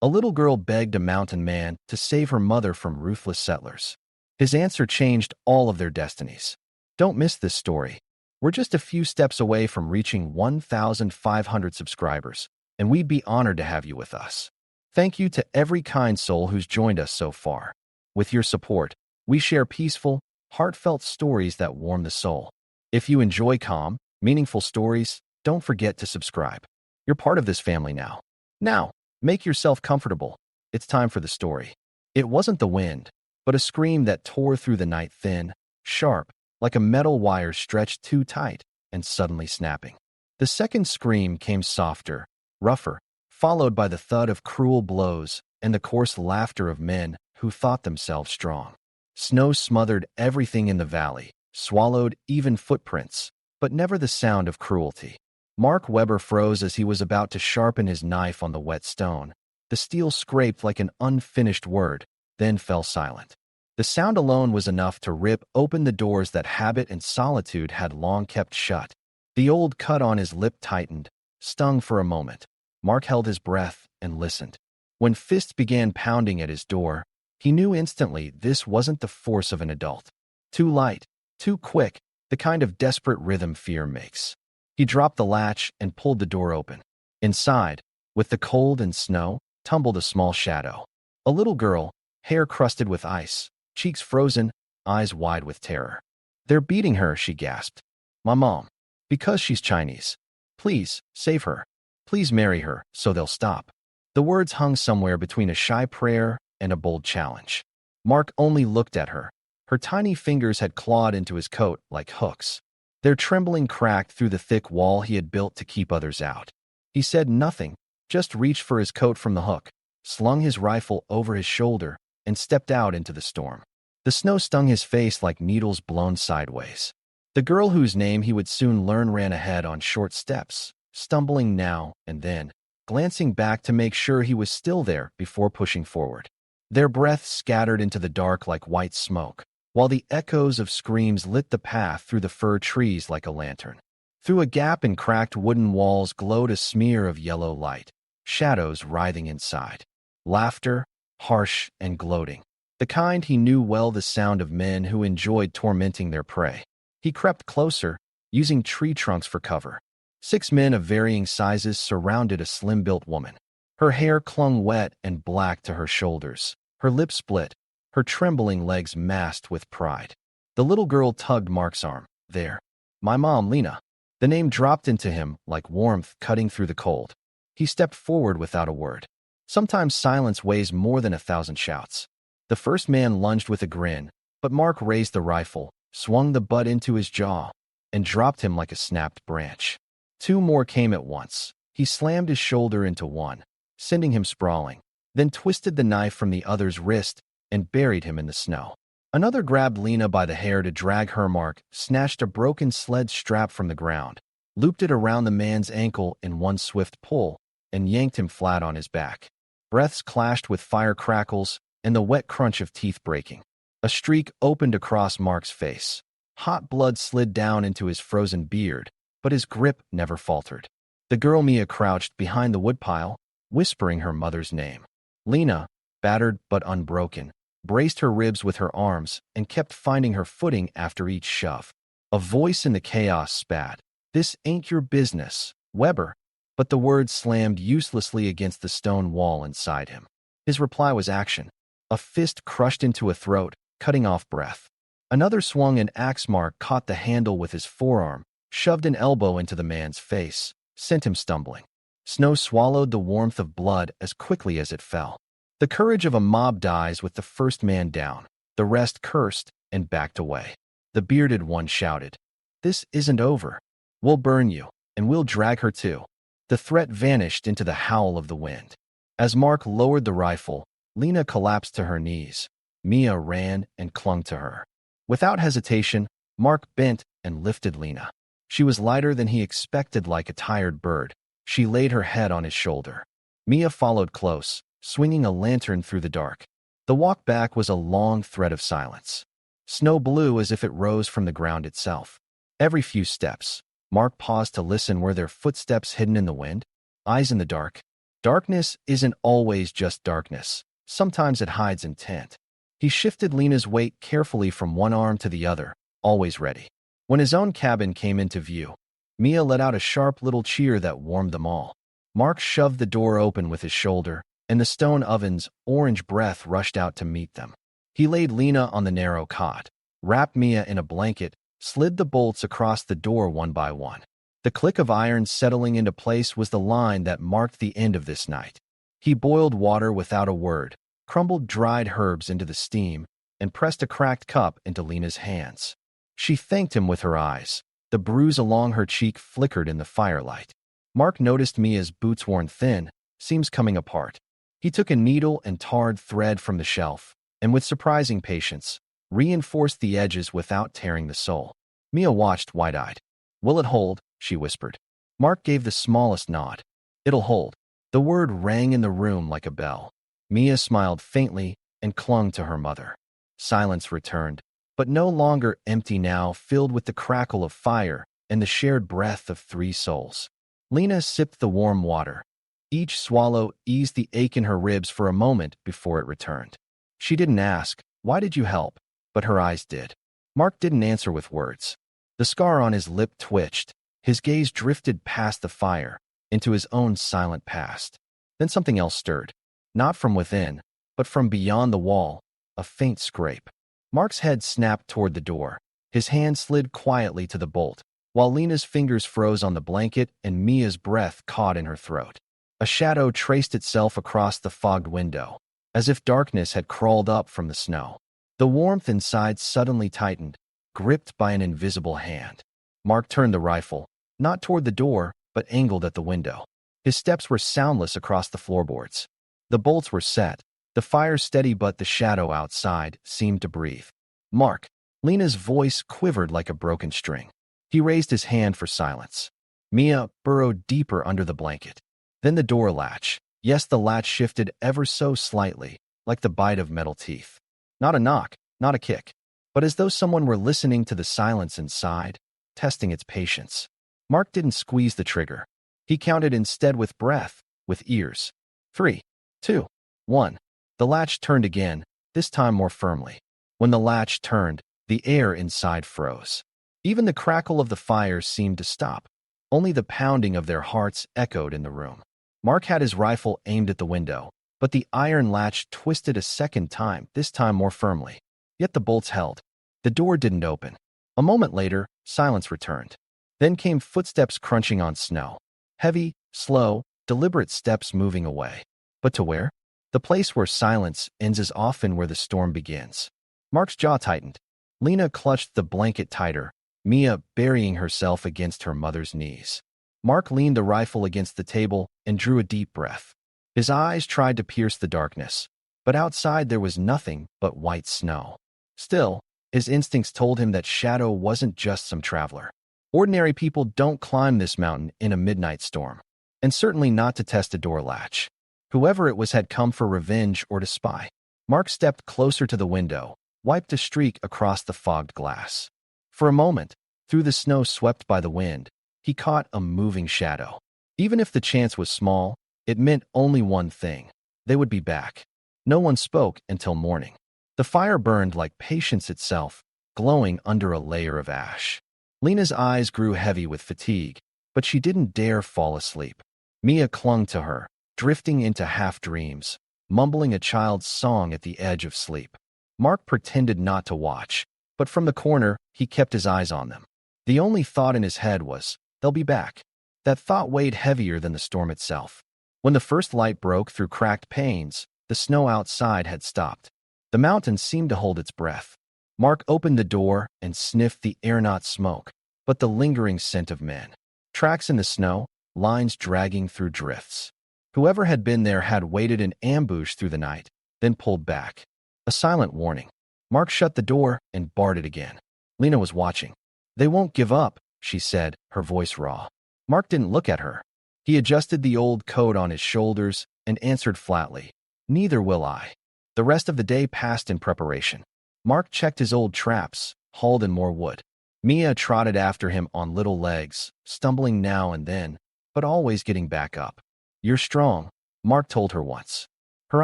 A little girl begged a mountain man to save her mother from ruthless settlers. His answer changed all of their destinies. Don't miss this story. We're just a few steps away from reaching 1,500 subscribers, and we'd be honored to have you with us. Thank you to every kind soul who's joined us so far. With your support, we share peaceful, heartfelt stories that warm the soul. If you enjoy calm, meaningful stories, don't forget to subscribe. You're part of this family now. Now, make yourself comfortable. It's time for the story. It wasn't the wind, but a scream that tore through the night thin, sharp, like a metal wire stretched too tight and suddenly snapping. The second scream came softer, rougher, followed by the thud of cruel blows and the coarse laughter of men who thought themselves strong. Snow smothered everything in the valley, swallowed even footprints, but never the sound of cruelty. Mark Webber froze as he was about to sharpen his knife on the wet stone. The steel scraped like an unfinished word, then fell silent. The sound alone was enough to rip open the doors that habit and solitude had long kept shut. The old cut on his lip tightened, stung for a moment. Mark held his breath and listened. When fists began pounding at his door, he knew instantly this wasn't the force of an adult. Too light, too quick, the kind of desperate rhythm fear makes. He dropped the latch and pulled the door open. Inside, with the cold and snow, tumbled a small shadow. A little girl, hair crusted with ice, cheeks frozen, eyes wide with terror. "They're beating her," she gasped. "My mom. Because she's Chinese. Please, save her. Please marry her, so they'll stop." The words hung somewhere between a shy prayer and a bold challenge. Mark only looked at her. Her tiny fingers had clawed into his coat like hooks. Their trembling cracked through the thick wall he had built to keep others out. He said nothing, just reached for his coat from the hook, slung his rifle over his shoulder, and stepped out into the storm. The snow stung his face like needles blown sideways. The girl whose name he would soon learn ran ahead on short steps, stumbling now and then, glancing back to make sure he was still there before pushing forward. Their breath scattered into the dark like white smoke, while the echoes of screams lit the path through the fir trees like a lantern. Through a gap in cracked wooden walls glowed a smear of yellow light, shadows writhing inside. Laughter, harsh and gloating. The kind he knew well, the sound of men who enjoyed tormenting their prey. He crept closer, using tree trunks for cover. 6 men of varying sizes surrounded a slim-built woman. Her hair clung wet and black to her shoulders, her lips split, her trembling legs masked with pride. The little girl tugged Mark's arm. "There. My mom, Lena." The name dropped into him like warmth cutting through the cold. He stepped forward without a word. Sometimes silence weighs more than 1,000 shouts. The first man lunged with a grin, but Mark raised the rifle, swung the butt into his jaw, and dropped him like a snapped branch. 2 more came at once. He slammed his shoulder into one, sending him sprawling, then twisted the knife from the other's wrist and buried him in the snow. Another grabbed Lena by the hair to drag her. Mark snatched a broken sled strap from the ground, looped it around the man's ankle in one swift pull, and yanked him flat on his back. Breaths clashed with fire crackles and the wet crunch of teeth breaking. A streak opened across Mark's face. Hot blood slid down into his frozen beard, but his grip never faltered. The girl Mia crouched behind the woodpile, whispering her mother's name. Lena, battered but unbroken, braced her ribs with her arms and kept finding her footing after each shove. A voice in the chaos spat, "This ain't your business, Weber." But the words slammed uselessly against the stone wall inside him. His reply was action. A fist crushed into a throat, cutting off breath. Another swung an axe. Mark caught the handle with his forearm, shoved an elbow into the man's face, sent him stumbling. Snow swallowed the warmth of blood as quickly as it fell. The courage of a mob dies with the first man down. The rest cursed and backed away. The bearded one shouted, "This isn't over. We'll burn you, and we'll drag her too." The threat vanished into the howl of the wind. As Mark lowered the rifle, Lena collapsed to her knees. Mia ran and clung to her. Without hesitation, Mark bent and lifted Lena. She was lighter than he expected, like a tired bird. She laid her head on his shoulder. Mia followed close, swinging a lantern through the dark. The walk back was a long thread of silence. Snow blew as if it rose from the ground itself. Every few steps, Mark paused to listen. Were their footsteps hidden in the wind? Eyes in the dark? Darkness isn't always just darkness. Sometimes it hides intent. He shifted Lena's weight carefully from one arm to the other, always ready. When his own cabin came into view, Mia let out a sharp little cheer that warmed them all. Mark shoved the door open with his shoulder, and the stone oven's orange breath rushed out to meet them. He laid Lena on the narrow cot, wrapped Mia in a blanket, slid the bolts across the door one by one. The click of iron settling into place was the line that marked the end of this night. He boiled water without a word, crumbled dried herbs into the steam, and pressed a cracked cup into Lena's hands. She thanked him with her eyes. The bruise along her cheek flickered in the firelight. Mark noticed Mia's boots worn thin, seams coming apart. He took a needle and tarred thread from the shelf, and with surprising patience, reinforced the edges without tearing the sole. Mia watched wide-eyed. "Will it hold?" she whispered. Mark gave the smallest nod. "It'll hold." The word rang in the room like a bell. Mia smiled faintly and clung to her mother. Silence returned, but no longer empty now, filled with the crackle of fire and the shared breath of three souls. Lena sipped the warm water. Each swallow eased the ache in her ribs for a moment before it returned. She didn't ask, "Why did you help?" but her eyes did. Mark didn't answer with words. The scar on his lip twitched. His gaze drifted past the fire, into his own silent past. Then something else stirred. Not from within, but from beyond the wall, a faint scrape. Mark's head snapped toward the door. His hand slid quietly to the bolt, while Lena's fingers froze on the blanket and Mia's breath caught in her throat. A shadow traced itself across the fogged window, as if darkness had crawled up from the snow. The warmth inside suddenly tightened, gripped by an invisible hand. Mark turned the rifle, not toward the door, but angled at the window. His steps were soundless across the floorboards. The bolts were set, the fire steady, but the shadow outside seemed to breathe. "Mark." Lena's voice quivered like a broken string. He raised his hand for silence. Mia burrowed deeper under the blanket. Then the door latch. Yes, the latch shifted ever so slightly, like the bite of metal teeth. Not a knock, not a kick, but as though someone were listening to the silence inside, testing its patience. Mark didn't squeeze the trigger. He counted instead with breath, with ears. 3, 2, 1. The latch turned again, this time more firmly. When the latch turned, the air inside froze. Even the crackle of the fire seemed to stop. Only the pounding of their hearts echoed in the room. Mark had his rifle aimed at the window, but the iron latch twisted a second time, this time more firmly. Yet the bolts held. The door didn't open. A moment later, silence returned. Then came footsteps crunching on snow. Heavy, slow, deliberate steps moving away. But to where? The place where silence ends is often where the storm begins. Mark's jaw tightened. Lena clutched the blanket tighter, Mia burying herself against her mother's knees. Mark leaned the rifle against the table and drew a deep breath. His eyes tried to pierce the darkness, but outside there was nothing but white snow. Still, his instincts told him that Shadow wasn't just some traveler. Ordinary people don't climb this mountain in a midnight storm, and certainly not to test a door latch. Whoever it was had come for revenge or to spy. Mark stepped closer to the window, wiped a streak across the fogged glass. For a moment, through the snow swept by the wind, he caught a moving shadow. Even if the chance was small, it meant only one thing. They would be back. No one spoke until morning. The fire burned like patience itself, glowing under a layer of ash. Lena's eyes grew heavy with fatigue, but she didn't dare fall asleep. Mia clung to her, drifting into half-dreams, mumbling a child's song at the edge of sleep. Mark pretended not to watch, but from the corner, he kept his eyes on them. The only thought in his head was, "They'll be back." That thought weighed heavier than the storm itself. When the first light broke through cracked panes, the snow outside had stopped. The mountain seemed to hold its breath. Mark opened the door and sniffed the air, not smoke, but the lingering scent of men. Tracks in the snow, lines dragging through drifts. Whoever had been there had waited in ambush through the night, then pulled back. A silent warning. Mark shut the door and barred it again. Lena was watching. "They won't give up," she said, her voice raw. Mark didn't look at her. He adjusted the old coat on his shoulders and answered flatly, "Neither will I." The rest of the day passed in preparation. Mark checked his old traps, hauled in more wood. Mia trotted after him on little legs, stumbling now and then, but always getting back up. "You're strong." Mark told her once. Her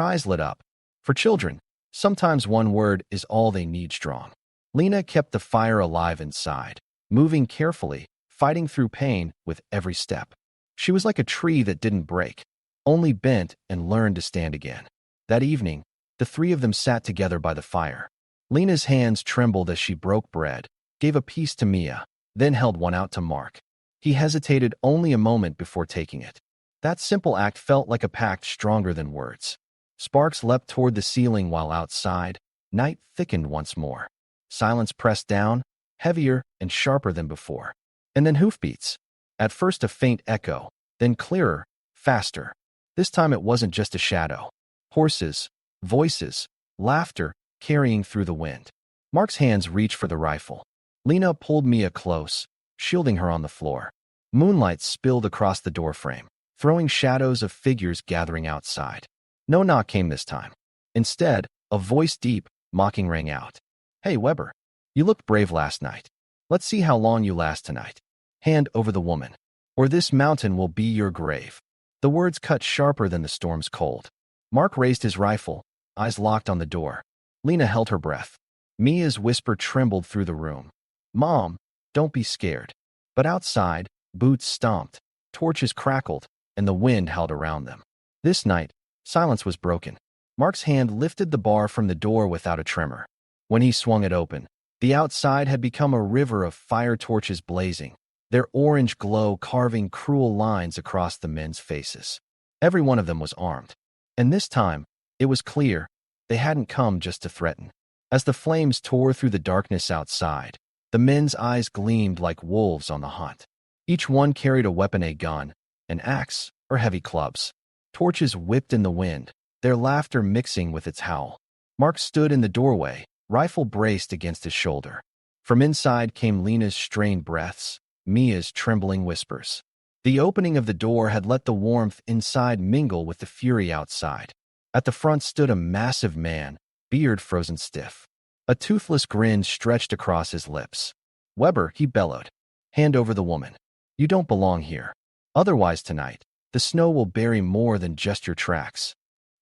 eyes lit up. For children, sometimes one word is all they need strong. Lena kept the fire alive inside, moving carefully, fighting through pain with every step. She was like a tree that didn't break, only bent and learned to stand again. That evening, the three of them sat together by the fire. Lena's hands trembled as she broke bread, gave a piece to Mia, then held one out to Mark. He hesitated only a moment before taking it. That simple act felt like a pact stronger than words. Sparks leapt toward the ceiling while outside, night thickened once more. Silence pressed down, heavier and sharper than before. And then hoofbeats. At first a faint echo, then clearer, faster. This time it wasn't just a shadow. Horses, voices, laughter carrying through the wind. Mark's hands reached for the rifle. Lena pulled Mia close, shielding her on the floor. Moonlight spilled across the doorframe, throwing shadows of figures gathering outside. No knock came this time. Instead, a voice deep, mocking rang out. Hey, Weber. You looked brave last night. Let's see how long you last tonight. Hand over the woman, or this mountain will be your grave. The words cut sharper than the storm's cold. Mark raised his rifle, eyes locked on the door. Lena held her breath. Mia's whisper trembled through the room. Mom, don't be scared. But outside, boots stomped, torches crackled, and the wind howled around them. This night, silence was broken. Mark's hand lifted the bar from the door without a tremor. When he swung it open, the outside had become a river of fire torches blazing, their orange glow carving cruel lines across the men's faces. Every one of them was armed. And this time, it was clear, they hadn't come just to threaten. As the flames tore through the darkness outside, the men's eyes gleamed like wolves on the hunt. Each one carried a weapon, a gun, an axe, or heavy clubs. Torches whipped in the wind, their laughter mixing with its howl. Mark stood in the doorway, rifle braced against his shoulder. From inside came Lena's strained breaths, Mia's trembling whispers. The opening of the door had let the warmth inside mingle with the fury outside. At the front stood a massive man, beard frozen stiff. A toothless grin stretched across his lips. Weber, he bellowed. Hand over the woman. You don't belong here. Otherwise tonight, the snow will bury more than just your tracks.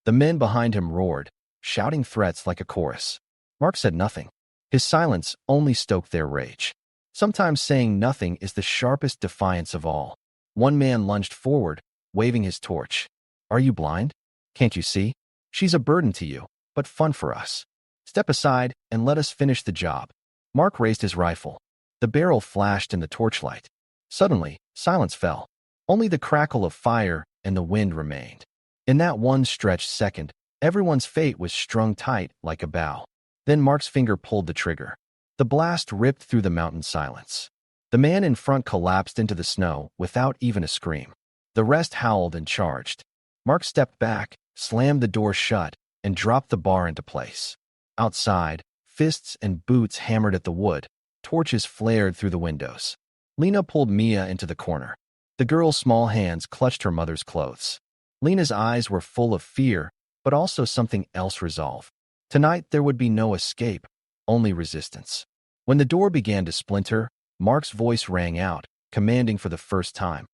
The men behind him roared, shouting threats like a chorus. Mark said nothing. His silence only stoked their rage. Sometimes saying nothing is the sharpest defiance of all. One man lunged forward, waving his torch. Are you blind? Can't you see? She's a burden to you, but fun for us. Step aside and let us finish the job. Mark raised his rifle. The barrel flashed in the torchlight. Suddenly, silence fell. Only the crackle of fire and the wind remained. In that one stretched second, everyone's fate was strung tight like a bow. Then Mark's finger pulled the trigger. The blast ripped through the mountain silence. The man in front collapsed into the snow without even a scream. The rest howled and charged. Mark stepped back, slammed the door shut, and dropped the bar into place. Outside, fists and boots hammered at the wood. Torches flared through the windows. Lena pulled Mia into the corner. The girl's small hands clutched her mother's clothes. Lena's eyes were full of fear, but also something else resolve. Tonight there would be no escape, only resistance. When the door began to splinter, Mark's voice rang out, commanding for the first time.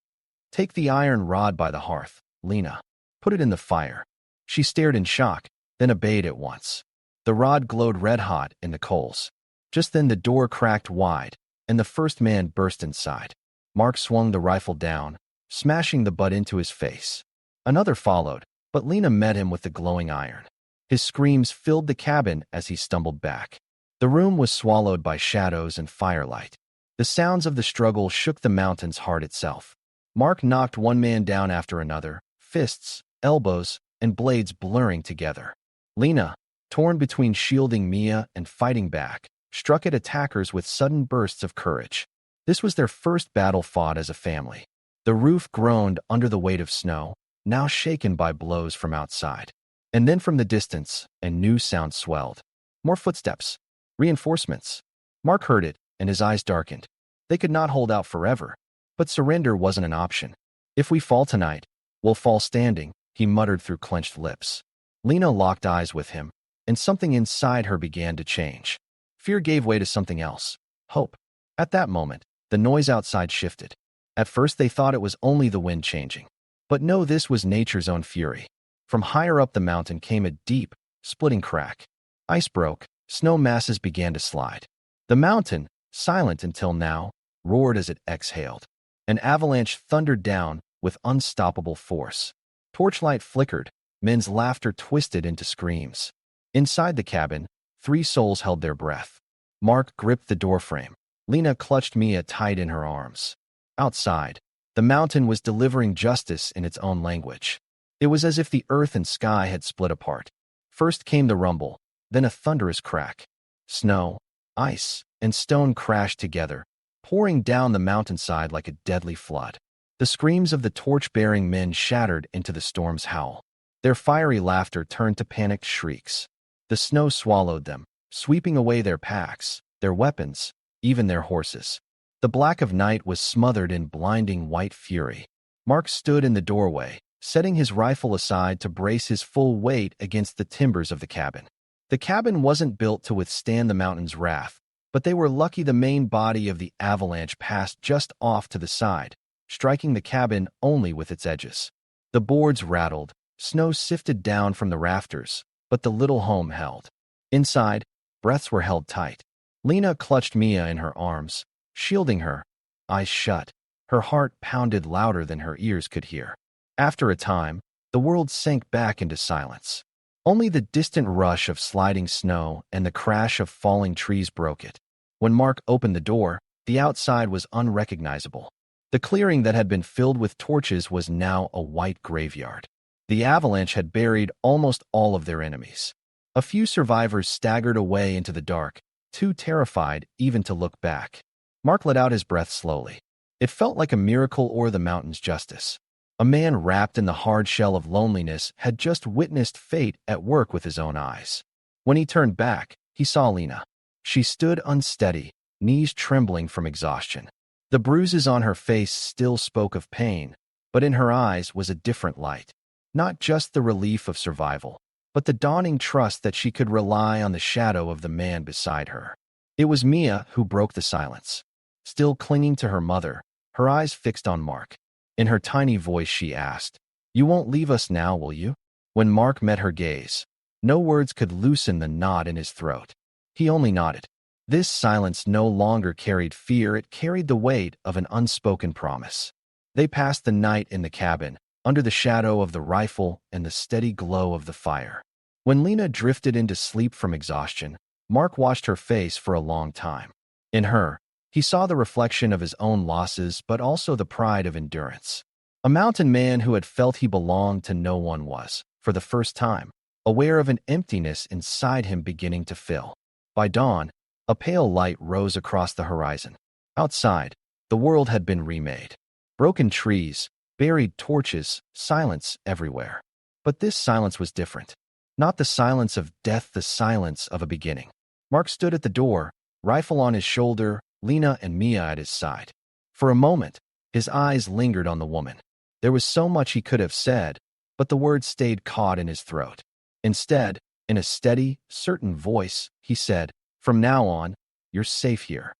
Take the iron rod by the hearth, Lena. Put it in the fire. She stared in shock, then obeyed at once. The rod glowed red-hot in the coals. Just then the door cracked wide, and the first man burst inside. Mark swung the rifle down, smashing the butt into his face. Another followed, but Lena met him with the glowing iron. His screams filled the cabin as he stumbled back. The room was swallowed by shadows and firelight. The sounds of the struggle shook the mountain's heart itself. Mark knocked one man down after another, fists, elbows, and blades blurring together. Lena, torn between shielding Mia and fighting back, struck at attackers with sudden bursts of courage. This was their first battle fought as a family. The roof groaned under the weight of snow, now shaken by blows from outside. And then from the distance, a new sound swelled. More footsteps. Reinforcements. Mark heard it, and his eyes darkened. They could not hold out forever. But surrender wasn't an option. If we fall tonight, we'll fall standing, he muttered through clenched lips. Lena locked eyes with him, and something inside her began to change. Fear gave way to something else. Hope. At that moment, the noise outside shifted. At first they thought it was only the wind changing. But no, this was nature's own fury. From higher up the mountain came a deep, splitting crack. Ice broke, snow masses began to slide. The mountain, silent until now, roared as it exhaled. An avalanche thundered down with unstoppable force. Torchlight flickered, men's laughter twisted into screams. Inside the cabin, 3 souls held their breath. Mark gripped the doorframe. Lena clutched Mia tight in her arms. Outside, the mountain was delivering justice in its own language. It was as if the earth and sky had split apart. First came the rumble, then a thunderous crack. Snow, ice, and stone crashed together, pouring down the mountainside like a deadly flood. The screams of the torch-bearing men shattered into the storm's howl. Their fiery laughter turned to panicked shrieks. The snow swallowed them, sweeping away their packs, their weapons, even their horses. The black of night was smothered in blinding white fury. Mark stood in the doorway, setting his rifle aside to brace his full weight against the timbers of the cabin. The cabin wasn't built to withstand the mountain's wrath, but they were lucky the main body of the avalanche passed just off to the side, striking the cabin only with its edges. The boards rattled, snow sifted down from the rafters, but the little home held. Inside, breaths were held tight. Lena clutched Mia in her arms, shielding her, eyes shut. Her heart pounded louder than her ears could hear. After a time, the world sank back into silence. Only the distant rush of sliding snow and the crash of falling trees broke it. When Mark opened the door, the outside was unrecognizable. The clearing that had been filled with torches was now a white graveyard. The avalanche had buried almost all of their enemies. A few survivors staggered away into the dark, too terrified even to look back. Mark let out his breath slowly. It felt like a miracle or the mountain's justice. A man wrapped in the hard shell of loneliness had just witnessed fate at work with his own eyes. When he turned back, he saw Lena. She stood unsteady, knees trembling from exhaustion. The bruises on her face still spoke of pain, but in her eyes was a different light. Not just the relief of survival, but the dawning trust that she could rely on the shadow of the man beside her. It was Mia who broke the silence. Still clinging to her mother, her eyes fixed on Mark. In her tiny voice she asked, "You won't leave us now, will you?" When Mark met her gaze, no words could loosen the knot in his throat. He only nodded. This silence no longer carried fear, it carried the weight of an unspoken promise. They passed the night in the cabin, under the shadow of the rifle and the steady glow of the fire. When Lena drifted into sleep from exhaustion, Mark watched her face for a long time. In her, he saw the reflection of his own losses, but also the pride of endurance. A mountain man who had felt he belonged to no one was, for the first time, aware of an emptiness inside him beginning to fill. By dawn, a pale light rose across the horizon. Outside, the world had been remade. Broken trees, buried torches, silence everywhere. But this silence was different. Not the silence of death, the silence of a beginning. Mark stood at the door, rifle on his shoulder, Lena and Mia at his side. For a moment, his eyes lingered on the woman. There was so much he could have said, but the words stayed caught in his throat. Instead, in a steady, certain voice, he said, "From now on, you're safe here."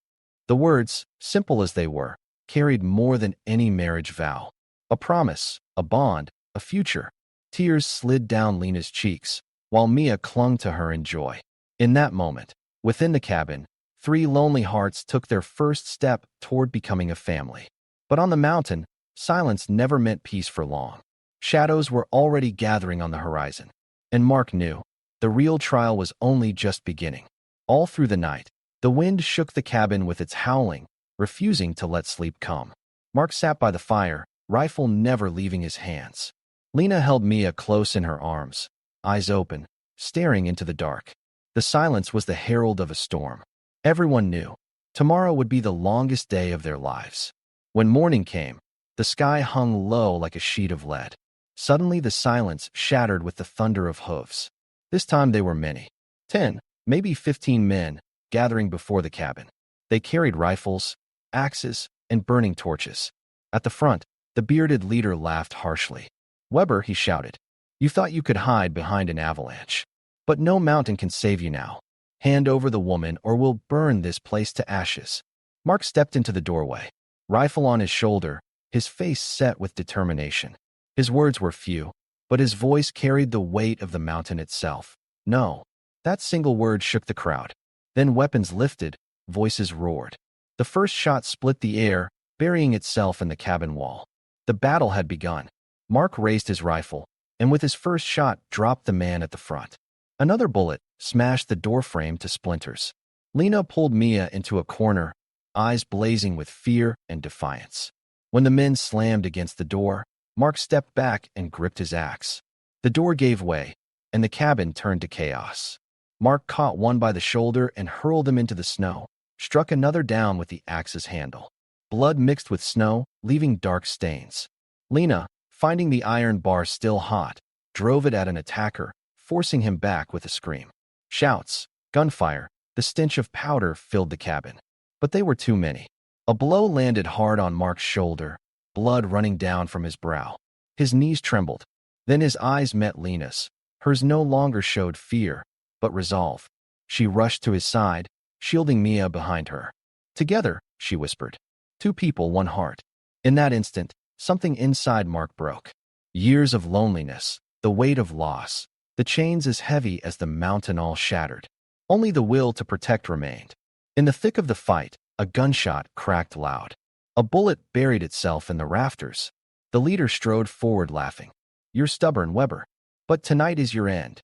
The words, simple as they were, carried more than any marriage vow. A promise, a bond, a future. Tears slid down Lena's cheeks, while Mia clung to her in joy. In that moment, within the cabin, 3 lonely hearts took their first step toward becoming a family. But on the mountain, silence never meant peace for long. Shadows were already gathering on the horizon. And Mark knew, the real trial was only just beginning. All through the night, the wind shook the cabin with its howling, refusing to let sleep come. Mark sat by the fire, rifle never leaving his hands. Lena held Mia close in her arms, eyes open, staring into the dark. The silence was the herald of a storm. Everyone knew, tomorrow would be the longest day of their lives. When morning came, the sky hung low like a sheet of lead. Suddenly the silence shattered with the thunder of hooves. This time they were many. 10, maybe 15 men, gathering before the cabin. They carried rifles, axes, and burning torches. At the front, the bearded leader laughed harshly. "Weber," he shouted, "you thought you could hide behind an avalanche. But no mountain can save you now. Hand over the woman or we'll burn this place to ashes." Mark stepped into the doorway, rifle on his shoulder, his face set with determination. His words were few, but his voice carried the weight of the mountain itself. No. That single word shook the crowd. Then weapons lifted, voices roared. The first shot split the air, burying itself in the cabin wall. The battle had begun. Mark raised his rifle, and with his first shot dropped the man at the front. Another bullet smashed the doorframe to splinters. Lena pulled Mia into a corner, eyes blazing with fear and defiance. When the men slammed against the door, Mark stepped back and gripped his axe. The door gave way, and the cabin turned to chaos. Mark caught one by the shoulder and hurled him into the snow, struck another down with the axe's handle. Blood mixed with snow, leaving dark stains. Lena, finding the iron bar still hot, drove it at an attacker, forcing him back with a scream. Shouts, gunfire, the stench of powder filled the cabin. But they were too many. A blow landed hard on Mark's shoulder, blood running down from his brow. His knees trembled. Then his eyes met Lena's. Hers no longer showed fear, but resolve. She rushed to his side, shielding Mia behind her. Together, she whispered. Two people, one heart. In that instant, something inside Mark broke. Years of loneliness, the weight of loss, the chains as heavy as the mountain all shattered. Only the will to protect remained. In the thick of the fight, a gunshot cracked loud. A bullet buried itself in the rafters. The leader strode forward laughing. You're stubborn, Weber. But tonight is your end.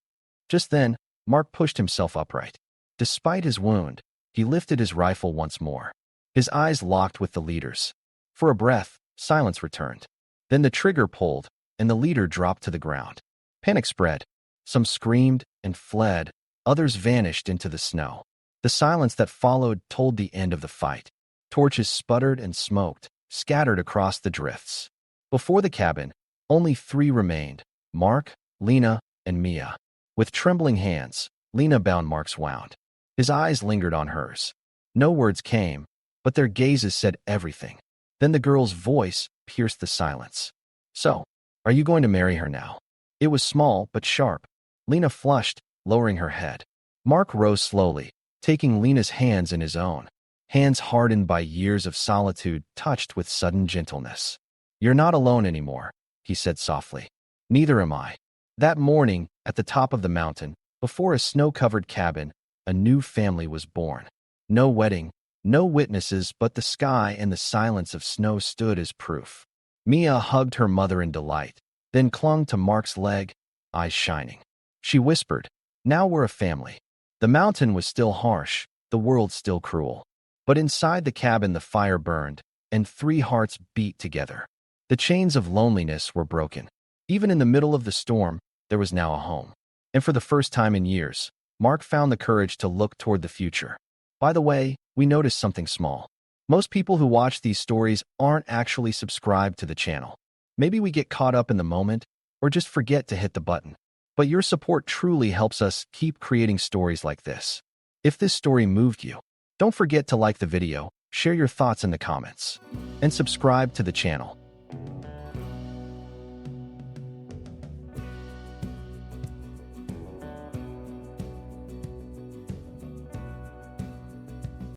Just then, Mark pushed himself upright. Despite his wound, he lifted his rifle once more. His eyes locked with the leader's. For a breath, silence returned. Then the trigger pulled, and the leader dropped to the ground. Panic spread. Some screamed and fled, others vanished into the snow. The silence that followed told the end of the fight. Torches sputtered and smoked, scattered across the drifts. Before the cabin, only three remained: Mark, Lena, and Mia. With trembling hands, Lena bound Mark's wound. His eyes lingered on hers. No words came, but their gazes said everything. Then the girl's voice pierced the silence. So, are you going to marry her now? It was small but sharp. Lena flushed, lowering her head. Mark rose slowly, taking Lena's hands in his own. Hands hardened by years of solitude touched with sudden gentleness. You're not alone anymore, he said softly. Neither am I. That morning, at the top of the mountain, before a snow-covered cabin, a new family was born. No wedding, no witnesses, but the sky and the silence of snow stood as proof. Mia hugged her mother in delight, then clung to Mark's leg, eyes shining. She whispered, now we're a family. The mountain was still harsh, the world still cruel. But inside the cabin the fire burned, and three hearts beat together. The chains of loneliness were broken. Even in the middle of the storm, there was now a home. And for the first time in years, Mark found the courage to look toward the future. By the way, we noticed something small. Most people who watch these stories aren't actually subscribed to the channel. Maybe we get caught up in the moment, or just forget to hit the button. But your support truly helps us keep creating stories like this. If this story moved you, don't forget to like the video, share your thoughts in the comments, and subscribe to the channel.